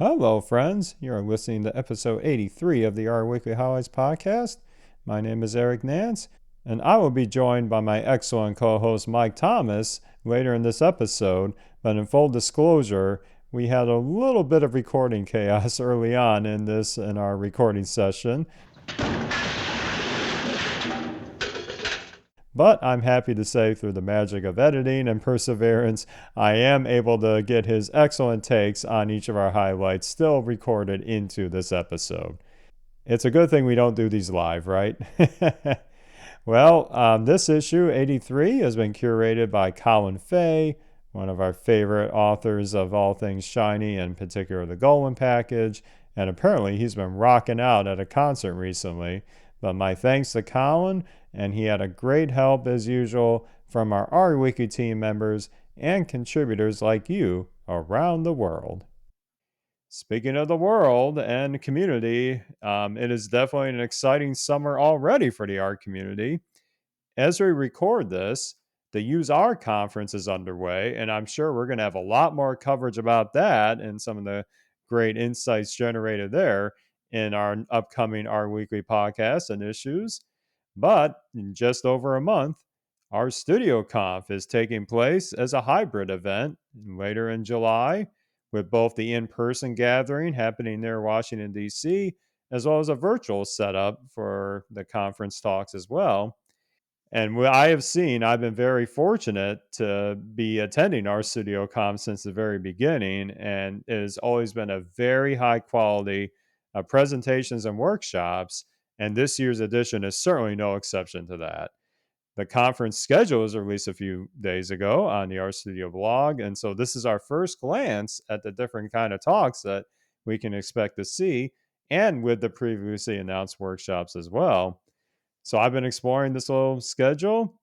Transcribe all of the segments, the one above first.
Hello, friends. You're listening to episode 83 of the Our Weekly Highlights podcast. My name is iamYannC, and I will be joined by my excellent co host Mike Thomas later in this episode. But in full disclosure, we had a little bit of recording chaos early on in our recording session. But I'm happy to say, through the magic of editing and perseverance, I am able to get his excellent takes on each of our highlights still recorded into this episode. It's a good thing we don't do these live, right? Well, this issue, 83, has been curated by Colin Fay, one of our favorite authors of all things Shiny, in particular the Golem package, and apparently he's been rocking out at a concert recently. But my thanks to Colin, and he had a great help as usual from our Wiki team members and contributors like you around the world. Speaking of the world and community, it is definitely an exciting summer already for the art community. As we record this, the Use Our conference is underway, and I'm sure we're going to have a lot more coverage about that and some of the great insights generated there in our upcoming Our Weekly podcast and issues. But in just over a month, our Studio Conf is taking place as a hybrid event later in July, with both the in-person gathering happening near Washington, D.C., as well as a virtual setup for the conference talks as well. And what I have seen, I've been very fortunate to be attending our Studio Conf since the very beginning, and it has always been a very high quality presentations and workshops. And this year's edition is certainly no exception to that. The conference schedule was released a few days ago on the Art Studio blog. And so this is our first glance at the different kind of talks that we can expect to see, and with the previously announced workshops as well. So I've been exploring this little schedule,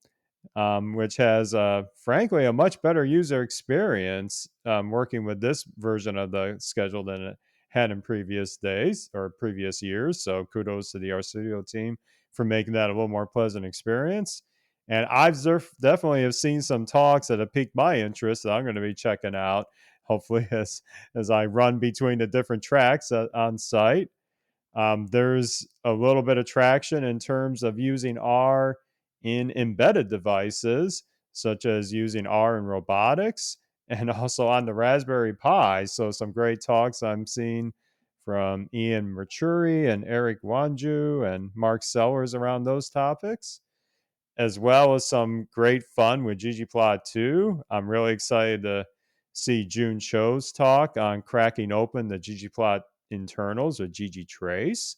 which has, frankly, a much better user experience working with this version of the schedule than it had in previous days or previous years. So kudos to the RStudio team for making that a little more pleasant experience. And I've definitely have seen some talks that have piqued my interest that I'm going to be checking out, hopefully, as I run between the different tracks on site. There's a little bit of traction in terms of using R in embedded devices, such as using R in robotics and also on the Raspberry Pi. So some great talks I'm seeing from Ian Merchuri and Eric Wanju and Mark Sellers around those topics, as well as some great fun with ggplot2. I'm really excited to see June Cho's talk on cracking open the ggplot internals or ggtrace.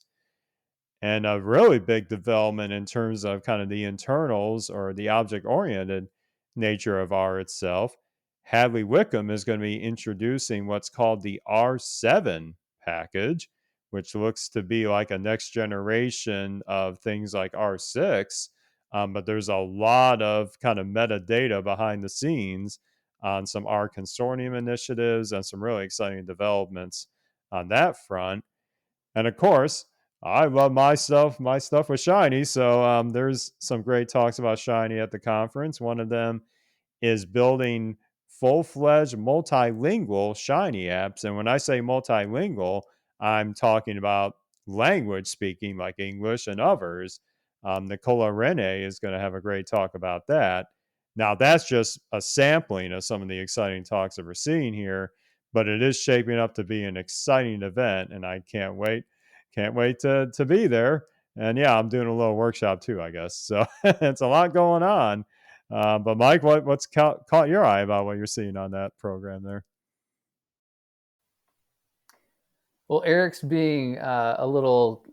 And a really big development in terms of kind of the internals or the object-oriented nature of R itself. Hadley Wickham is going to be introducing what's called the R7 package, which looks to be like a next generation of things like R6. But there's a lot of kind of metadata behind the scenes on some R consortium initiatives and some really exciting developments on that front. And of course, I love my stuff with Shiny. So there's some great talks about Shiny at the conference. One of them is building full-fledged multilingual Shiny apps. And when I say multilingual, I'm talking about language speaking like English and others. Nicola Rene is going to have a great talk about that. Now, that's just a sampling of some of the exciting talks that we're seeing here, but it is shaping up to be an exciting event, and I can't wait. Can't wait to be there. And yeah, I'm doing a little workshop too, I guess. So it's a lot going on. But Mike, what's caught your eye about what you're seeing on that program there? Well, Eric's being a little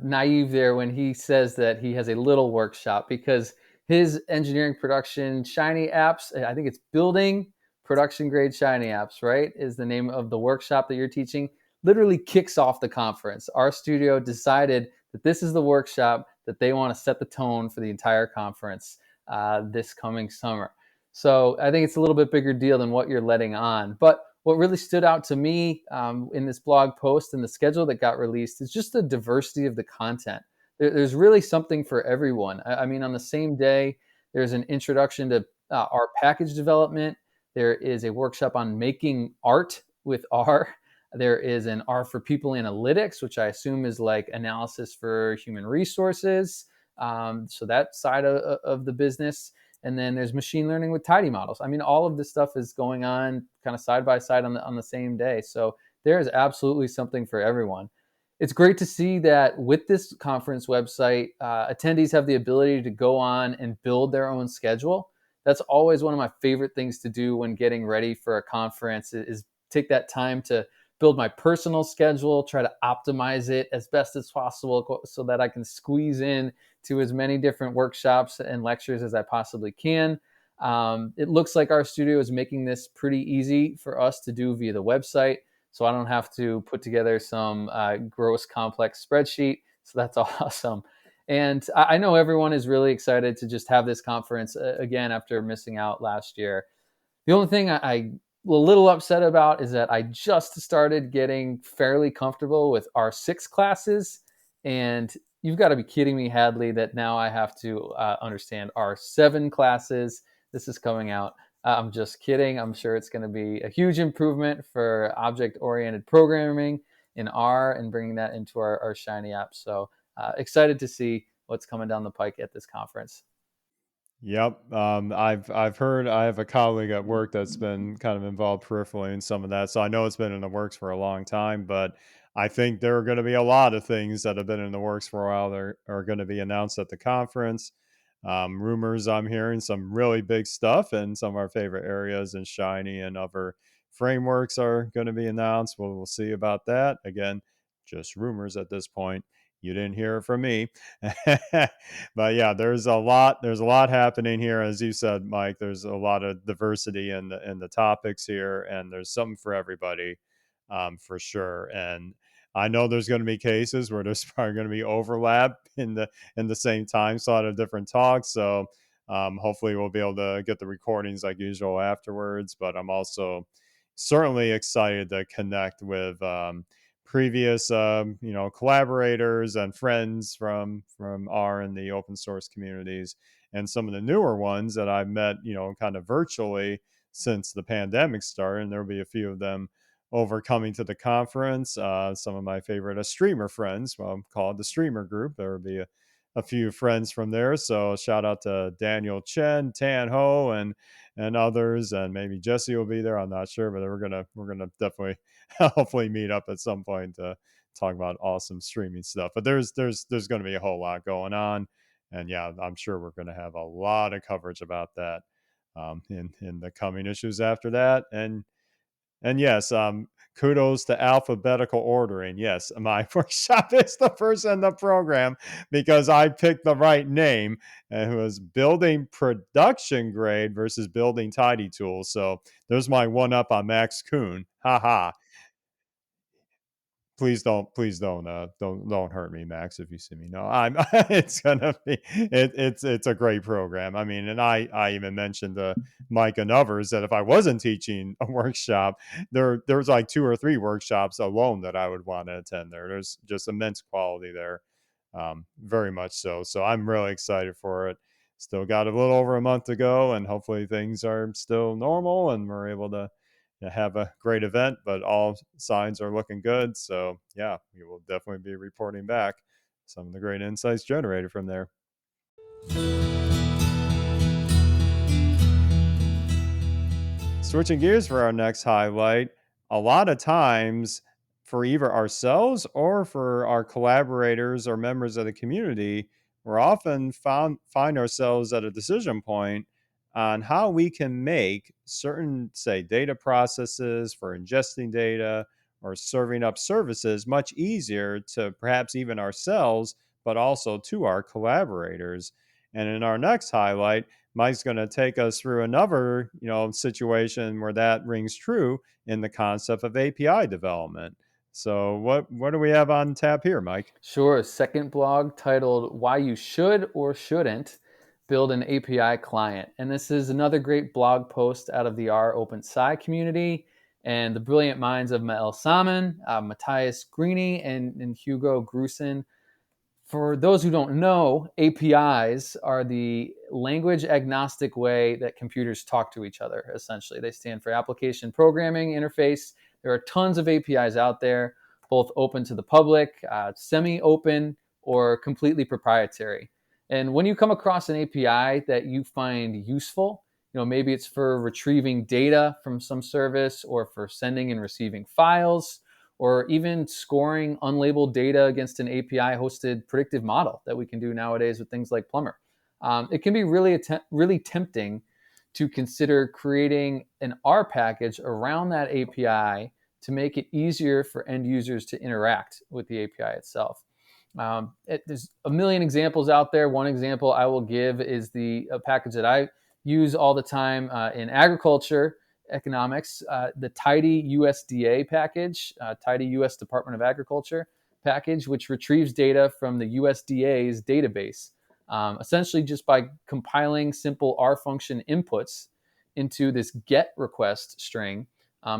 naive there when he says that he has a little workshop, because his engineering production Shiny apps, I think it's building production grade Shiny apps, right, is the name of the workshop that you're teaching, literally kicks off the conference. Our studio decided that this is the workshop that they want to set the tone for the entire conference this coming summer. So I think it's a little bit bigger deal than what you're letting on. But what really stood out to me in this blog post and the schedule that got released is just the diversity of the content. There's really something for everyone. I mean, on the same day, there's an introduction to our package development. There is a workshop on making art with R. There is an R for people analytics, which I assume is like analysis for human resources. So that side of the business. And then there's machine learning with tidy models. I mean, all of this stuff is going on kind of side by side on the same day. So there is absolutely something for everyone. It's great to see that with this conference website, attendees have the ability to go on and build their own schedule. That's always one of my favorite things to do when getting ready for a conference is take that time to build my personal schedule, try to optimize it as best as possible so that I can squeeze in to as many different workshops and lectures as I possibly can. It looks like our studio is making this pretty easy for us to do via the website, so I don't have to put together some gross complex spreadsheet. So that's awesome. And I know everyone is really excited to just have this conference again after missing out last year. The only thing I'm a little upset about is that I just started getting fairly comfortable with R6 classes. And you've got to be kidding me, Hadley, that now I have to understand R7 classes. This is coming out. I'm just kidding. I'm sure it's going to be a huge improvement for object-oriented programming in R and bringing that into our Shiny app. So excited to see what's coming down the pike at this conference. Yep. I've heard. I have a colleague at work that's been kind of involved peripherally in some of that, so I know it's been in the works for a long time. But I think there are going to be a lot of things that have been in the works for a while that are going to be announced at the conference. Rumors I'm hearing some really big stuff in some of our favorite areas, and Shiny and other frameworks are going to be announced. We'll see about that. Again, just rumors at this point. You didn't hear it from me. But yeah, there's a lot happening here. As you said, Mike, there's a lot of diversity in the topics here, and there's something for everybody, for sure. And I know there's going to be cases where there's probably going to be overlap in the same time slot of different talks. So hopefully we'll be able to get the recordings like usual afterwards. But I'm also certainly excited to connect with previous collaborators and friends from R and the open source communities, and some of the newer ones that I've met kind of virtually since the pandemic started, and there'll be a few of them over coming to the conference. Some of my favorite streamer friends, well, called the streamer group. There will be a few friends from there, so shout out to Daniel Chen, Tan Ho, and others, and maybe Jesse will be there. I'm not sure, but we're gonna definitely hopefully meet up at some point to talk about awesome streaming stuff. But there's going to be a whole lot going on, and yeah, I'm sure we're going to have a lot of coverage about that in the coming issues after that. And yes, kudos to alphabetical ordering. Yes, my workshop is the first in the program because I picked the right name, and it was building production grade versus building tidy tools. So there's my one up on Max Kuhn. Ha ha. Please don't hurt me, Max, if you see me. No, I'm it's gonna be it's a great program. I mean, and I even mentioned to Mike and others that if I wasn't teaching a workshop, there's like 2 or 3 workshops alone that I would want to attend there. There's just immense quality there. Very much so. So I'm really excited for it. Still got a little over a month to go, and hopefully things are still normal and we're able to have a great event. But all signs are looking good. So yeah, we will definitely be reporting back some of the great insights generated from there. Switching gears for our next highlight, a lot of times for either ourselves or for our collaborators or members of the community, we're often find ourselves at a decision point on how we can make certain, say, data processes for ingesting data or serving up services much easier to perhaps even ourselves, but also to our collaborators. And in our next highlight, Mike's going to take us through another, situation where that rings true in the concept of API development. So what do we have on tap here, Mike? Sure. A second blog titled Why You Should or Shouldn't Build an API Client. And this is another great blog post out of the R OpenSci community and the brilliant minds of Mael Salmon, Matthias Greeny, and Hugo Grusin. For those who don't know, APIs are the language agnostic way that computers talk to each other, essentially. They stand for Application Programming Interface. There are tons of APIs out there, both open to the public, semi-open, or completely proprietary. And when you come across an API that you find useful, maybe it's for retrieving data from some service, or for sending and receiving files, or even scoring unlabeled data against an API hosted predictive model that we can do nowadays with things like Plumber. It can be really tempting to consider creating an R package around that API to make it easier for end users to interact with the API itself. There's a million examples out there. One example I will give is the package that I use all the time in agriculture economics, the Tidy USDA package, Tidy US Department of Agriculture package, which retrieves data from the USDA's database, essentially just by compiling simple R function inputs into this GET request string,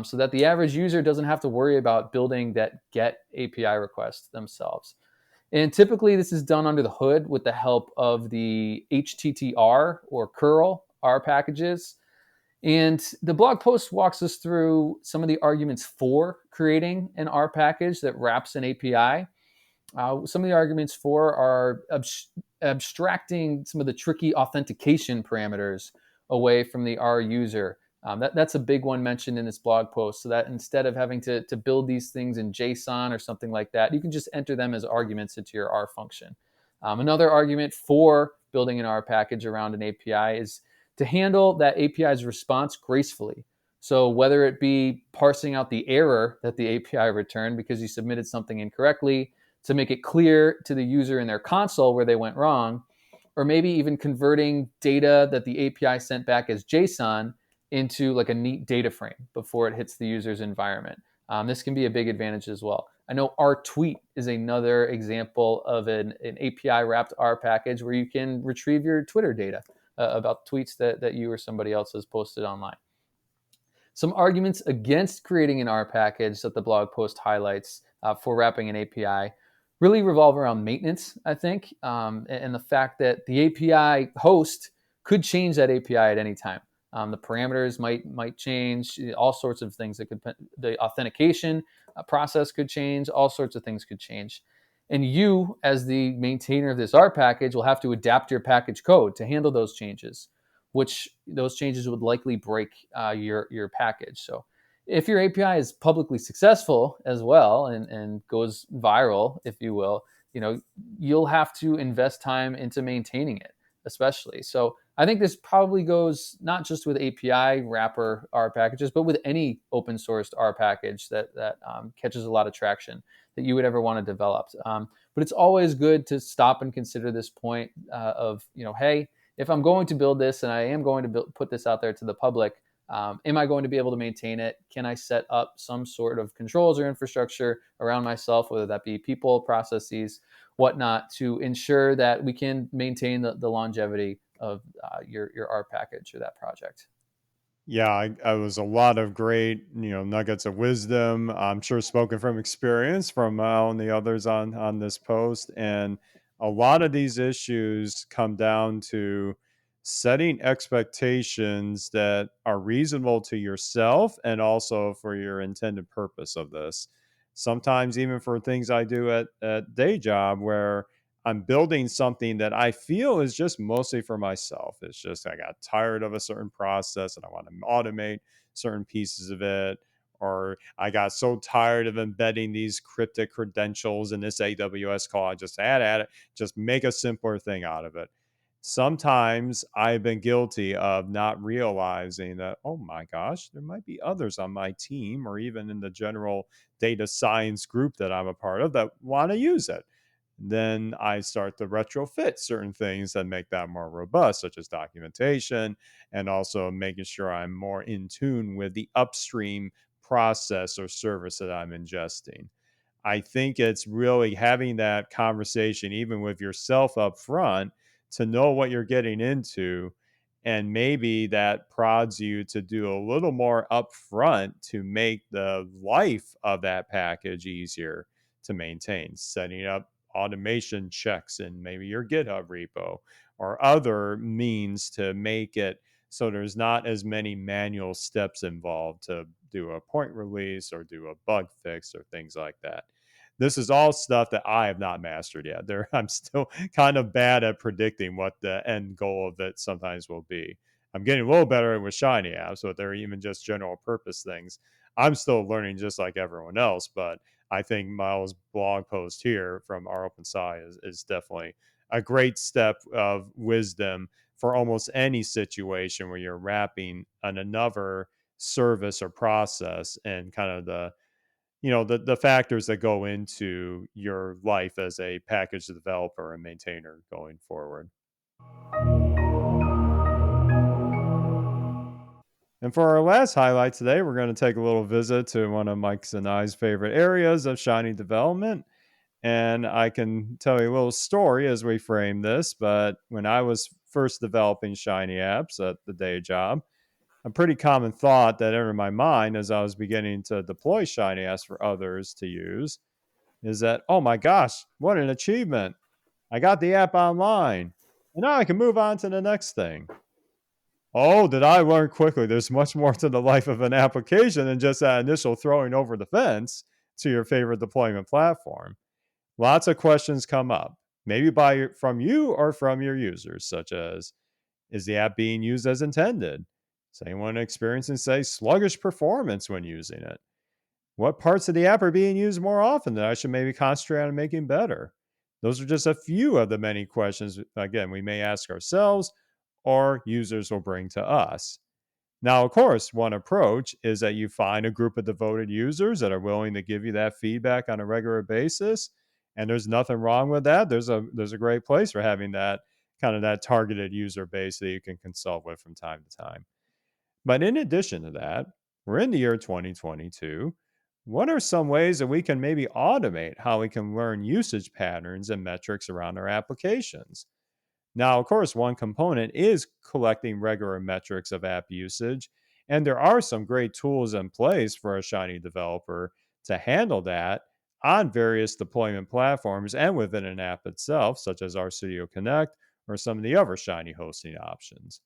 so that the average user doesn't have to worry about building that GET API request themselves. And typically this is done under the hood with the help of the HTTR or curl R packages. And the blog post walks us through some of the arguments for creating an R package that wraps an API. Some of the arguments for are abstracting some of the tricky authentication parameters away from the R user. That's a big one mentioned in this blog post, so that instead of having to build these things in JSON or something like that, you can just enter them as arguments into your R function. Another argument for building an R package around an API is to handle that API's response gracefully. So whether it be parsing out the error that the API returned because you submitted something incorrectly, to make it clear to the user in their console where they went wrong, or maybe even converting data that the API sent back as JSON into like a neat data frame before it hits the user's environment. This can be a big advantage as well. I know RTweet is another example of an API wrapped R package where you can retrieve your Twitter data about tweets that you or somebody else has posted online. Some arguments against creating an R package that the blog post highlights for wrapping an API really revolve around maintenance, I think, and the fact that the API host could change that API at any time. The parameters might change, all sorts of things the authentication process could change, all sorts of things could change. And you, as the maintainer of this R package, will have to adapt your package code to handle those changes, which those changes would likely break your package. So if your API is publicly successful as well and goes viral, if you will, you'll have to invest time into maintaining it, especially. So I think this probably goes not just with API wrapper R packages, but with any open sourced R package that catches a lot of traction that you would ever want to develop. But it's always good to stop and consider this point of, hey, if I'm going to build this and I am going to put this out there to the public, am I going to be able to maintain it? Can I set up some sort of controls or infrastructure around myself, whether that be people, processes, whatnot, to ensure that we can maintain the longevity of your R package or that project? Yeah, I was a lot of great, nuggets of wisdom. I'm sure spoken from experience from Al and the others on this post, and a lot of these issues come down to setting expectations that are reasonable to yourself and also for your intended purpose of this. Sometimes even for things I do at day job where I'm building something that I feel is just mostly for myself. It's just I got tired of a certain process and I want to automate certain pieces of it. Or I got so tired of embedding these cryptic credentials in this AWS call. I just add it, just make a simpler thing out of it. Sometimes I've been guilty of not realizing that, oh my gosh, there might be others on my team or even in the general data science group that I'm a part of that want to use it. Then I start to retrofit certain things that make that more robust, such as documentation, and also making sure I'm more in tune with the upstream process or service that I'm ingesting. I think it's really having that conversation, even with yourself up front, to know what you're getting into. And maybe that prods you to do a little more upfront to make the life of that package easier to maintain, setting up automation checks in maybe your GitHub repo or other means to make it So there's not as many manual steps involved to do a point release or do a bug fix or things like that. This is all stuff that I have not mastered yet. I'm still kind of bad at predicting what the end goal of it sometimes will be. I'm getting a little better with Shiny apps, but they're even just general purpose things. I'm still learning just like everyone else, but I think Miles' blog post here from our Open Sci is definitely a great step of wisdom for almost any situation where you're wrapping another service or process and kind of the factors that go into your life as a package developer and maintainer going forward. And for our last highlight today, we're going to take a little visit to one of Mike's and I's favorite areas of Shiny development. And I can tell you a little story as we frame this. But when I was first developing Shiny apps at the day job, a pretty common thought that entered my mind as I was beginning to deploy Shiny apps for others to use is that, oh my gosh, what an achievement! I got the app online, and now I can move on to the next thing. Oh, did I learn quickly? There's much more to the life of an application than just that initial throwing over the fence to your favorite deployment platform. Lots of questions come up, maybe from you or from your users, such as, is the app being used as intended? Is anyone experiencing, say, sluggish performance when using it? What parts of the app are being used more often that I should maybe concentrate on making better? Those are just a few of the many questions, again, we may ask ourselves or users will bring to us. Now, of course, one approach is that you find a group of devoted users that are willing to give you that feedback on a regular basis. And there's nothing wrong with that. There's a great place for having that kind of that targeted user base that you can consult with from time to time. But in addition to that, we're in the year 2022. What are some ways that we can maybe automate how we can learn usage patterns and metrics around our applications? Now, of course, one component is collecting regular metrics of app usage, and there are some great tools in place for a Shiny developer to handle that on various deployment platforms and within an app itself, such as RStudio Connect or some of the other Shiny hosting options.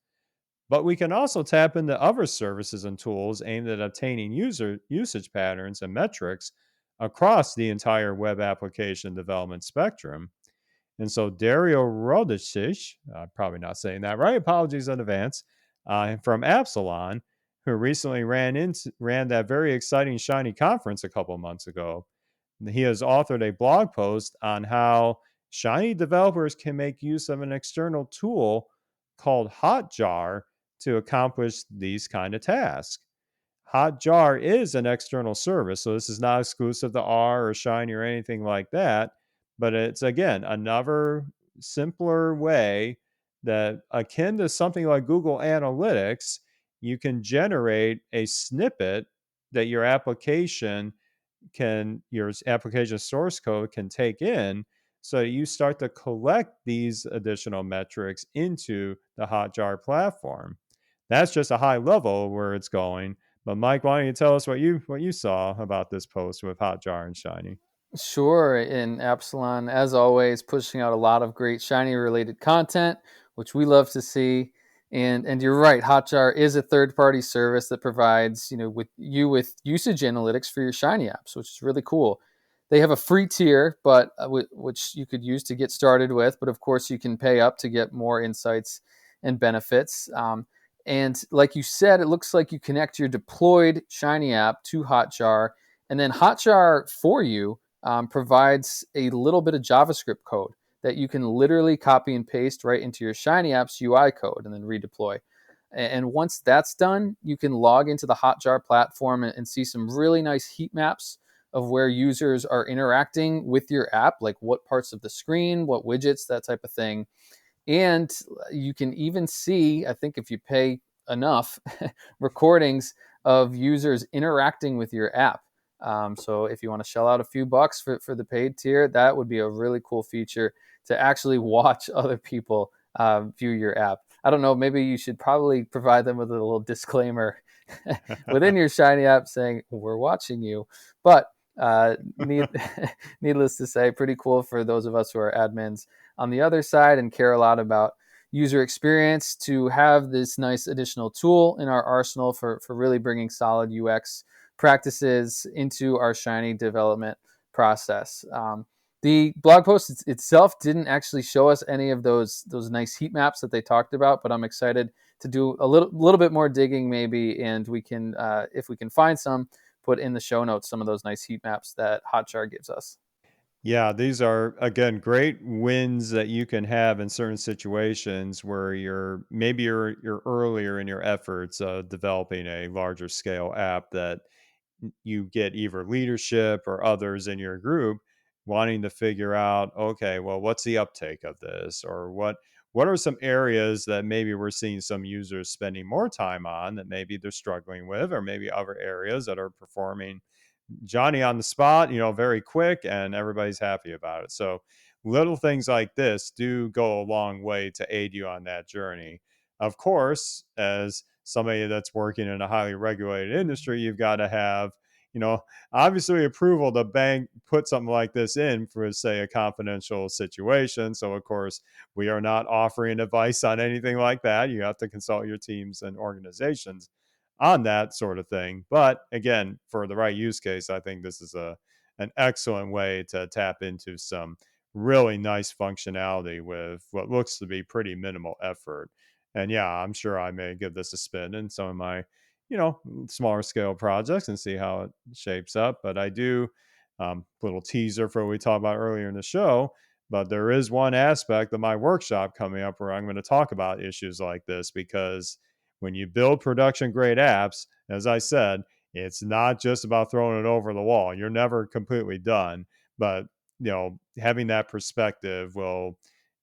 But we can also tap into other services and tools aimed at obtaining user usage patterns and metrics across the entire web application development spectrum. And so Dario Rodicic, probably not saying that right, apologies in advance, from Absalon, who recently ran that very exciting Shiny conference a couple months ago. He has authored a blog post on how Shiny developers can make use of an external tool called Hotjar to accomplish these kind of tasks. Hotjar is an external service, so this is not exclusive to R or Shiny or anything like that. But it's again another simpler way that, akin to something like Google Analytics, you can generate a snippet that your application source code can take in, so you start to collect these additional metrics into the Hotjar platform. That's just a high level where it's going. But Mike, why don't you tell us what you saw about this post with Hotjar and Shiny? Sure. In Epsilon, as always, pushing out a lot of great Shiny related content, which we love to see. And you're right, Hotjar is a third-party service that provides, with usage analytics for your Shiny apps, which is really cool. They have a free tier, but which you could use to get started with. But of course, you can pay up to get more insights and benefits. And like you said, it looks like you connect your deployed Shiny app to Hotjar, and then Hotjar for you provides a little bit of JavaScript code that you can literally copy and paste right into your Shiny Apps UI code and then redeploy. And once that's done, you can log into the Hotjar platform and see some really nice heat maps of where users are interacting with your app, like what parts of the screen, what widgets, that type of thing. And you can even see, I think if you pay enough, recordings of users interacting with your app. So if you want to shell out a few bucks for the paid tier, that would be a really cool feature to actually watch other people view your app. I don't know, maybe you should probably provide them with a little disclaimer within your Shiny app saying, we're watching you. But needless to say, pretty cool for those of us who are admins on the other side and care a lot about user experience to have this nice additional tool in our arsenal for really bringing solid UX practices into our Shiny development process. The blog post itself didn't actually show us any of those nice heat maps that they talked about, but I'm excited to do a little bit more digging maybe, and we can, if we can find some, put in the show notes some of those nice heat maps that Hotjar gives us. Yeah, these are again great wins that you can have in certain situations where you're earlier in your efforts of developing a larger scale app that you get either leadership or others in your group wanting to figure out, okay, well, what's the uptake of this, or what are some areas that maybe we're seeing some users spending more time on that maybe they're struggling with, or maybe other areas that are performing Johnny on the spot, very quick, and everybody's happy about it. So little things like this do go a long way to aid you on that journey. Of course, as somebody that's working in a highly regulated industry, you've got to have, you know, obviously approval to bank put something like this in for, say, a confidential situation. So of course, we are not offering advice on anything like that. You have to consult your teams and organizations on that sort of thing. But again, for the right use case, I think this is an excellent way to tap into some really nice functionality with what looks to be pretty minimal effort. And yeah, I'm sure I may give this a spin in some of my, smaller scale projects and see how it shapes up. But I do, little teaser for what we talked about earlier in the show. But there is one aspect of my workshop coming up where I'm going to talk about issues like this, because when you build production grade apps, as I said, it's not just about throwing it over the wall. You're never completely done, but having that perspective will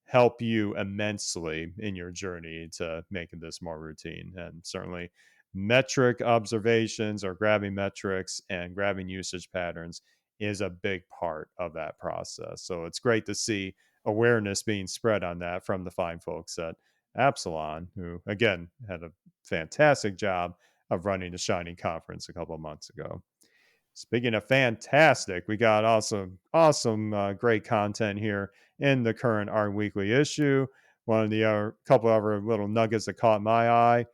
help you immensely in your journey to making this more routine. And certainly metric observations or grabbing metrics and grabbing usage patterns is a big part of that process. So it's great to see awareness being spread on that from the fine folks at Absalon, who again had a fantastic job of running the Shiny conference a couple of months ago. Speaking of fantastic, we got awesome, great content here in the current Art Weekly issue. One of the couple of other little nuggets that caught my eye: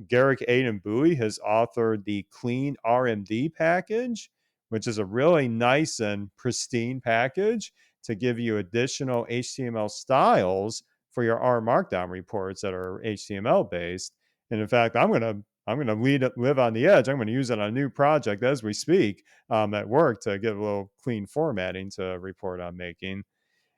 Garrick Aiden Bowie has authored the Clean RMD package, which is a really nice and pristine package to give you additional HTML styles for your R Markdown reports that are HTML based. And in fact, I'm gonna live on the edge. I'm going to use it on a new project as we speak at work to get a little clean formatting to report I'm making.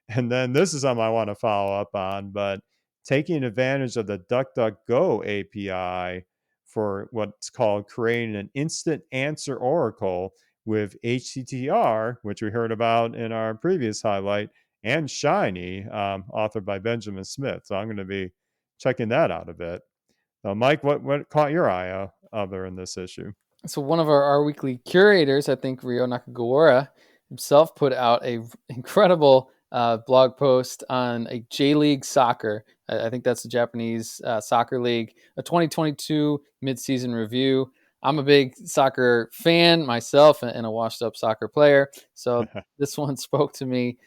And then this is something I want to follow up on, but taking advantage of the DuckDuckGo API for what's called creating an instant answer oracle with HTTR, which we heard about in our previous highlight, and Shiny, authored by Benjamin Smith. So I'm going to be checking that out a bit. Mike, what caught your eye other in this issue? So one of our weekly curators, I think Ryo Nakagawara himself, put out a incredible blog post on a J League Soccer. I think that's the Japanese soccer league, a 2022 midseason review. I'm a big soccer fan myself and a washed-up soccer player, so this one spoke to me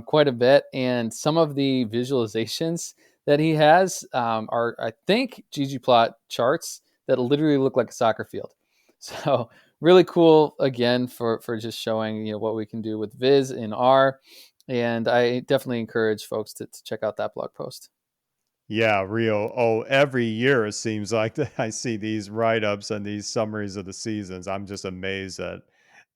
quite a bit. And some of the visualizations that he has are, I think, ggplot charts that literally look like a soccer field. So really cool again for just showing what we can do with Viz in R, and I definitely encourage folks to check out that blog post. Yeah, real. Oh, every year it seems like that I see these write-ups and these summaries of the seasons. I'm just amazed at,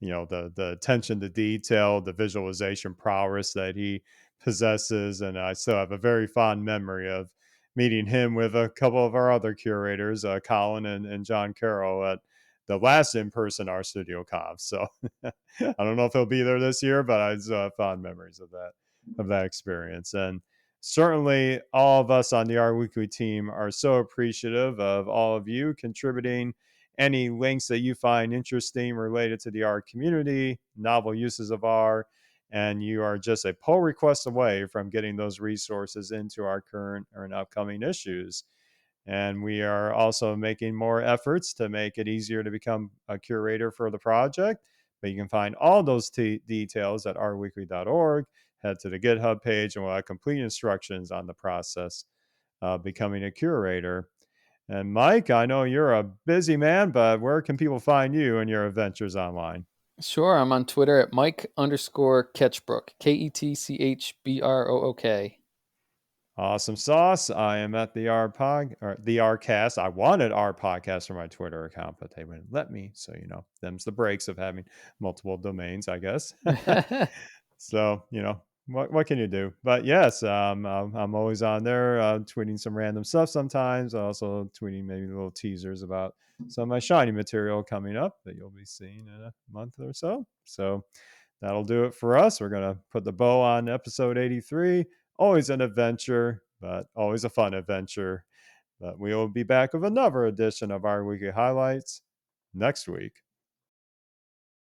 the attention to detail, the visualization prowess that he possesses. And I still have a very fond memory of meeting him with a couple of our other curators, Colin and John Carroll, at the last in-person RStudio Conf. So I don't know if he'll be there this year, but I still have fond memories of that experience. And certainly all of us on the R Weekly team are so appreciative of all of you contributing any links that you find interesting related to the R community, novel uses of R, and you are just a pull request away from getting those resources into our current or upcoming issues. And we are also making more efforts to make it easier to become a curator for the project. But you can find all those details at rweekly.org. Head to the GitHub page and we'll have complete instructions on the process becoming a curator. And Mike, I know you're a busy man, but where can people find you and your adventures online? Sure, I'm on Twitter at Mike_Ketchbrook, KETCHBROOK. Awesome sauce. I am at the R pod or the R cast. I wanted R podcast for my Twitter account, but they wouldn't let me. So, them's the breaks of having multiple domains, I guess. So, what can you do? But yes, I'm always on there tweeting some random stuff sometimes. Also tweeting maybe little teasers about some of my shiny material coming up that you'll be seeing in a month or so. So that'll do it for us. We're going to put the bow on episode 83. Always an adventure, but always a fun adventure. But we will be back with another edition of our weekly highlights next week.